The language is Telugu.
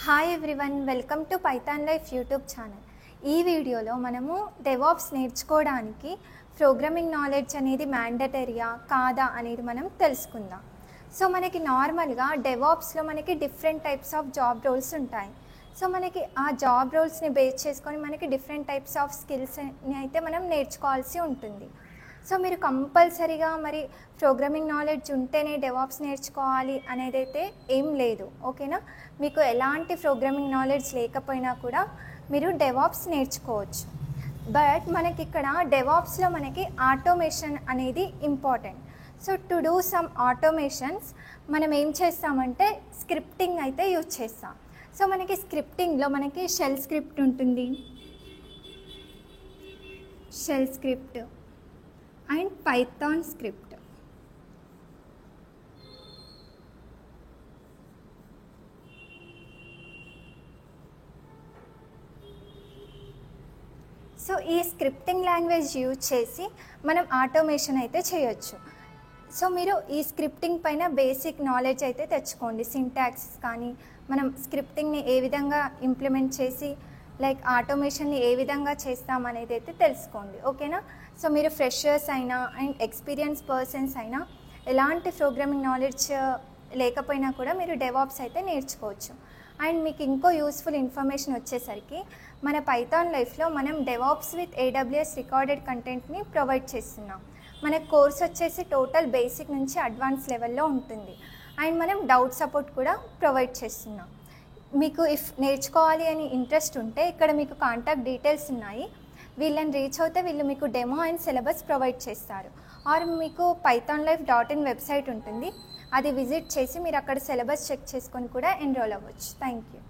Hi everyone, welcome to Python life YouTube channel. ఈ వీడియోలో మనము డెవాప్స్ నేర్చుకోవడానికి ప్రోగ్రామింగ్ నాలెడ్జ్ అనేది మ్యాండటరీయా కాదా అనేది మనం తెలుసుకుందాం. సో మనకి నార్మల్గా డెవాప్స్లో మనకి different types of job roles ఉంటాయి. సో మనకి ఆ జాబ్ రోల్స్ని బేస్ చేసుకొని మనకి డిఫరెంట్ టైప్స్ ఆఫ్ స్కిల్స్ని అయితే మనం నేర్చుకోవాల్సి ఉంటుంది. సో మీరు కంపల్సరీగా మరి ప్రోగ్రామింగ్ నాలెడ్జ్ ఉంటేనే డెవాప్స్ నేర్చుకోవాలి అనేది అయితే ఏం లేదు, ఓకేనా? మీకు ఎలాంటి ప్రోగ్రామింగ్ నాలెడ్జ్ లేకపోయినా కూడా మీరు డెవాప్స్ నేర్చుకోవచ్చు. బట్ మనకి ఇక్కడ డెవాప్స్లో మనకి ఆటోమేషన్ అనేది important. So to do some automations మనం ఏం చేస్తామంటే స్క్రిప్టింగ్ అయితే యూజ్ చేస్తాం. సో మనకి స్క్రిప్టింగ్లో మనకి షెల్ స్క్రిప్ట్ ఉంటుంది, shell script and Python script. So ఈ స్క్రిప్టింగ్ లాంగ్వేజ్ యూజ్ చేసి మనం ఆటోమేషన్ అయితే చేయొచ్చు. సో మీరు ఈ స్క్రిప్టింగ్ పైన బేసిక్ నాలెడ్జ్ అయితే తెచ్చుకోండి. సింటాక్స్ కానీ మనం స్క్రిప్టింగ్ని ఏ విధంగా ఇంప్లిమెంట్ చేసి లైక్ ఆటోమేషన్ని ఏ విధంగా చేస్తామనేది అయితే తెలుసుకోండి, ఓకేనా? సో మీరు ఫ్రెషర్స్ అయినా అండ్ ఎక్స్పీరియన్స్ పర్సన్స్ అయినా ఎలాంటి ప్రోగ్రామింగ్ నాలెడ్జ్ లేకపోయినా కూడా మీరు డెవాప్స్ అయితే నేర్చుకోవచ్చు. అండ్ మీకు ఇంకో యూస్ఫుల్ ఇన్ఫర్మేషన్ వచ్చేసరికి మన పైథాన్ లైఫ్లో మనం డెవాప్స్ విత్ AWS రికార్డెడ్ కంటెంట్ని ప్రొవైడ్ చేస్తున్నాం. మన కోర్స్ వచ్చేసి టోటల్ బేసిక్ నుంచి అడ్వాన్స్ లెవెల్లో ఉంటుంది. అండ్ మనం డౌట్ సపోర్ట్ కూడా ప్రొవైడ్ చేస్తున్నాం. మీకు ఇఫ్ నేర్చుకోవాలి అని ఇంట్రెస్ట్ ఉంటే ఇక్కడ మీకు కాంటాక్ట్ డీటెయిల్స్ ఉన్నాయి. వీళ్ళని రీచ్ అవుతే వీళ్ళు మీకు డెమో అండ్ సిలబస్ ప్రొవైడ్ చేస్తారు. ఆర్ మీకు pythonlife.in వెబ్సైట్ ఉంటుంది, అది విజిట్ చేసి మీరు అక్కడ సిలబస్ చెక్ చేసుకొని కూడా ఎన్రోల్ అవ్వచ్చు. Thank you.